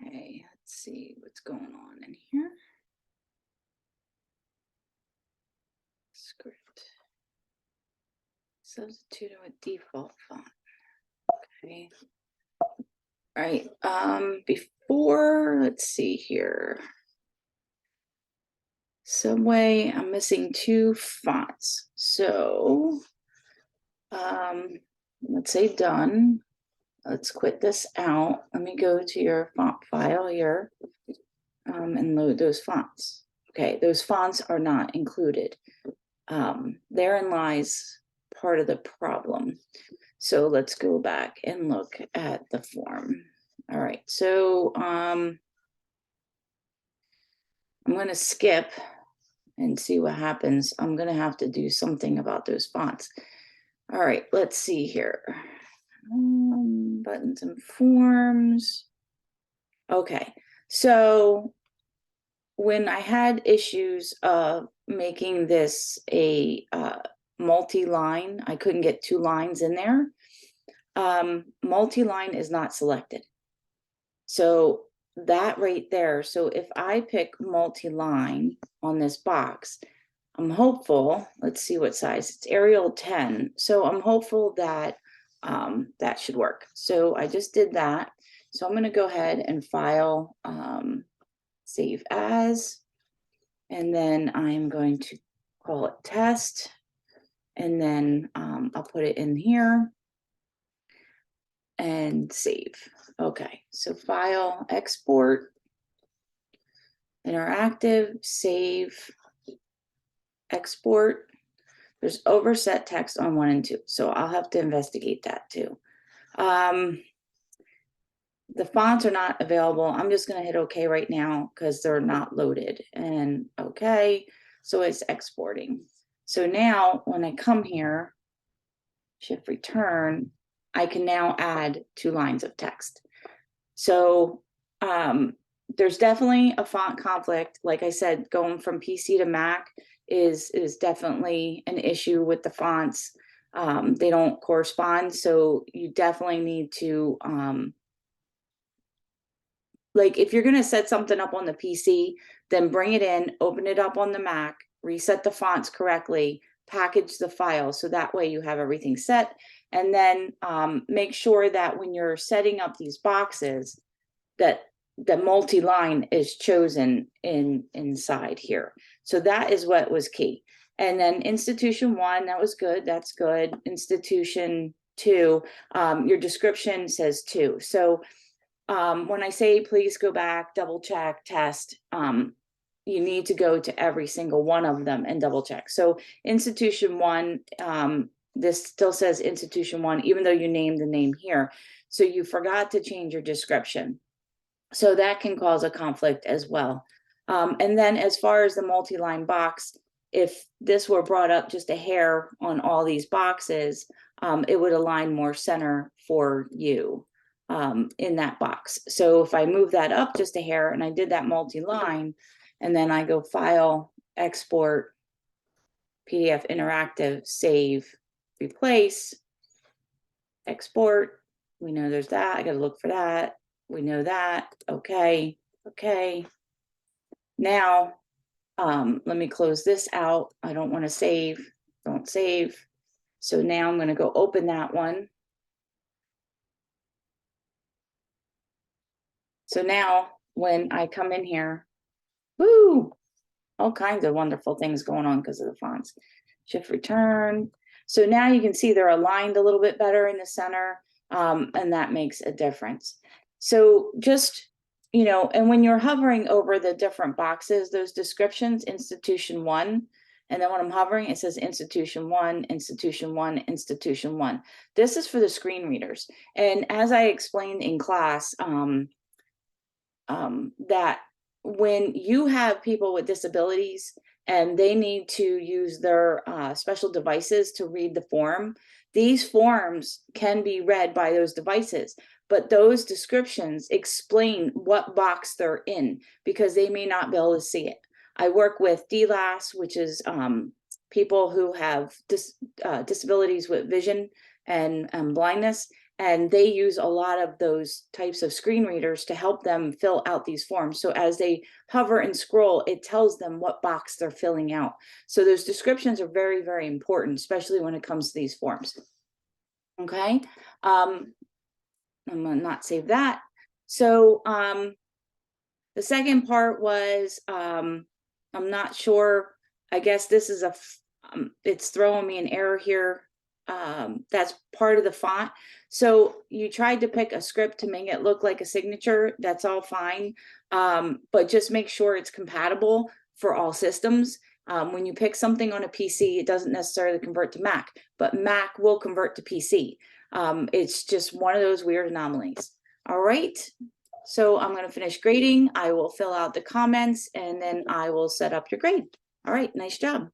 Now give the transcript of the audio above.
Okay, let's see what's going on in here. Script. Substitute a default font. Okay. All right. Before, let's see here. Subway, I'm missing 2 fonts. So, let's say done. Let's quit this out. Let me go to your font file here, and load those fonts. Okay, those fonts are not included. Therein lies part of the problem. So let's go back and look at the form. All right, so I'm going to skip and see what happens. I'm going to have to do something about those fonts. All right, let's see here. Buttons and forms. Okay, so when I had issues of making this a multi-line, I couldn't get 2 lines in there. Multi-line is not selected. So that right there. So if I pick multi-line on this box, I'm hopeful, let's see what size, it's Arial 10. So I'm hopeful that that should work. So I just did that. So I'm going to go ahead and file, save as, and then I'm going to call it test. And then I'll put it in here and save. Okay, so file, export, interactive, save, export. There's overset text on 1 and 2, so I'll have to investigate that too. The fonts are not available. I'm just going to hit OK right now because they're not loaded. And OK, so it's exporting. So now when I come here, shift return, I can now add 2 lines of text. So there's definitely a font conflict. Like I said, going from PC to Mac is definitely an issue with the fonts. They don't correspond. So you definitely need to, like if you're going to set something up on the PC, then bring it in, open it up on the Mac, reset the fonts correctly, package the file. So that way you have everything set. And then make sure that when you're setting up these boxes, that the multi-line is chosen inside here. So that is what was key. And then institution 1, that was good. That's good. Institution 2, your description says 2. So when I say please go back, double check, test, you need to go to every single one of them and double check. So institution 1, this still says institution 1, even though you named the name here. So you forgot to change your description. So that can cause a conflict as well. And then as far as the multi-line box, if this were brought up just a hair on all these boxes, it would align more center for you in that box. So if I move that up just a hair and I did that multi-line, and then I go file, export, PDF interactive, save, replace, export, we know there's that, I gotta look for that. We know that. Okay. Okay. Now, let me close this out. I don't want to save. Don't save. So now I'm going to go open that one. So now when I come in here, woo, all kinds of wonderful things going on because of the fonts. Shift return. So now you can see they're aligned a little bit better in the center, and that makes a difference. So just, you know, and when you're hovering over the different boxes, those descriptions, institution 1, and then when I'm hovering, it says institution 1, institution 1, institution 1. This is for the screen readers. And as I explained in class, that when you have people with disabilities and they need to use their special devices to read the form, these forms can be read by those devices, but those descriptions explain what box they're in because they may not be able to see it. I work with DLAS, which is people who have disabilities with vision and blindness, And they use a lot of those types of screen readers to help them fill out these forms. So as they hover and scroll, it tells them what box they're filling out. So those descriptions are very, very important, especially when it comes to these forms. Okay, I'm gonna not save that. So the second part was, I'm not sure, I guess this is it's throwing me an error here. That's part of the font. So you tried to pick a script to make it look like a signature. That's all fine. But just make sure it's compatible for all systems. When you pick something on a PC, it doesn't necessarily convert to Mac, but Mac will convert to PC. It's just one of those weird anomalies. All right. So I'm going to finish grading. I will fill out the comments and then I will set up your grade. All right. Nice job.